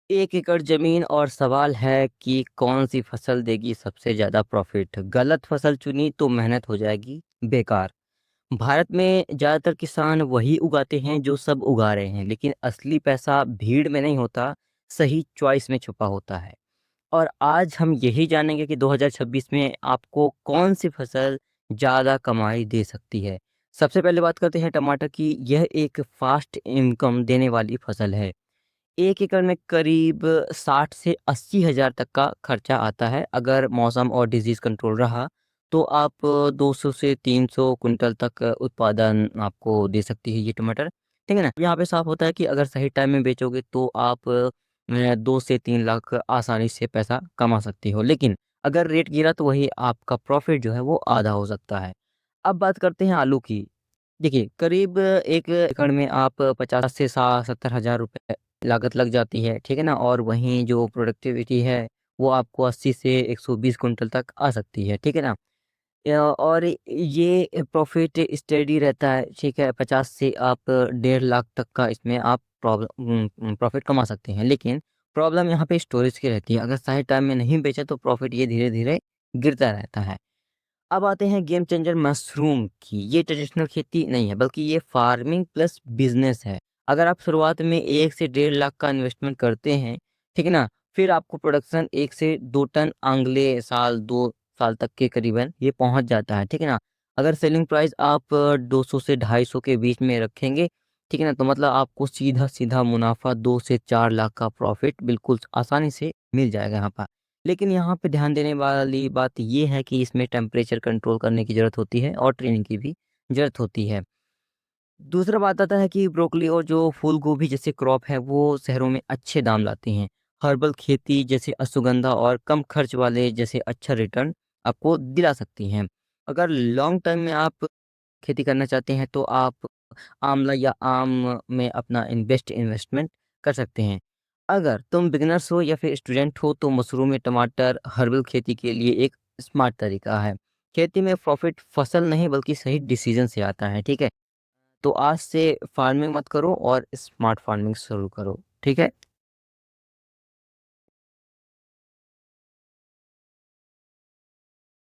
एक एकड़ जमीन और सवाल है कि कौन सी फसल देगी सबसे ज्यादा प्रॉफिट। गलत फसल चुनी तो मेहनत हो जाएगी बेकार। भारत में ज्यादातर किसान वही उगाते हैं जो सब उगा रहे हैं, लेकिन असली पैसा भीड़ में नहीं होता, सही चॉइस में छुपा होता है। और आज हम यही जानेंगे कि 2026 में आपको कौन सी फसल ज्यादा कमाई दे सकती है। सबसे पहले बात करते हैं टमाटर की। यह एक फास्ट इनकम देने वाली फसल है। एक एकड़ में करीब 60 से 80 हज़ार तक का खर्चा आता है। अगर मौसम और डिजीज़ कंट्रोल रहा, तो आप 200 से 300 कुंटल तक उत्पादन आपको दे सकती है ये टमाटर, ठीक है ना? यहाँ पे साफ होता है कि अगर सही टाइम में बेचोगे तो आप 2 से 3 लाख आसानी से पैसा कमा सकती हो। लेकिन अगर रेट गिरा तो वही आपका प्रॉफ़िट जो है वो आधा हो सकता है। अब बात करते हैं आलू की। देखिए, करीब 1 एकड़ में आप 50 से सा 70 हज़ार रुपए लागत लग जाती है, ठीक है ना? और वहीं जो प्रोडक्टिविटी है, वो आपको 80 से 120 कुंटल तक आ सकती है, ठीक है ना? और ये प्रॉफ़िट स्टेडी रहता है, ठीक है? 50 से आप 1.5 लाख तक का इसमें आप प्रॉफ़िट कमा सकते हैं। लेकिन प्रॉब्लम यहाँ पे स्टोरेज की रहती है। अगर सही टाइम में नहीं बेचा तो प्रॉफ़िट ये धीरे-धीरे गिरता रहता है। अब आते हैं गेम चेंजर मशरूम की। ये ट्रेडिशनल खेती नहीं है, बल्कि ये फार्मिंग प्लस बिजनेस है। अगर आप शुरुआत में 1 से 1.5 लाख का इन्वेस्टमेंट करते हैं, ठीक है ना? फिर आपको प्रोडक्शन 1 से 2 टन अगले साल 2 साल तक के करीबन ये पहुंच जाता है, ठीक है ना? अगर सेलिंग प्राइस आप 200 से 250 के बीच में रखेंगे, ठीक है ना? तो मतलब आपको सीधा-सीधा मुनाफा 2 से 4 लाख का प्रॉफिट बिल्कुल आसानी से मिल जाएगा यहाँ पर। लेकिन यहाँ पे ध्यान देने वाली बात ये है कि इसमें टेम्परेचर कंट्रोल करने की ज़रूरत होती है और ट्रेनिंग की भी ज़रूरत होती है। दूसरा बात आता है कि ब्रोकली और जो फूल गोभी जैसे क्रॉप है वो शहरों में अच्छे दाम लाती हैं। हर्बल खेती जैसे अश्वगंधा और कम खर्च वाले जैसे अच्छा रिटर्न आपको दिला सकती हैं। अगर लॉन्ग टर्म में आप खेती करना चाहते हैं तो आप आंवला या आम में अपना इन्वेस्टमेंट कर सकते हैं। अगर तुम बिगिनर्स हो या फिर स्टूडेंट हो तो मशरूम या टमाटर हर्बल खेती के लिए एक स्मार्ट तरीका है। खेती में प्रॉफिट फसल नहीं बल्कि सही डिसीजन से आता है, ठीक है? तो आज से फार्मिंग मत करो और स्मार्ट फार्मिंग शुरू करो, ठीक है?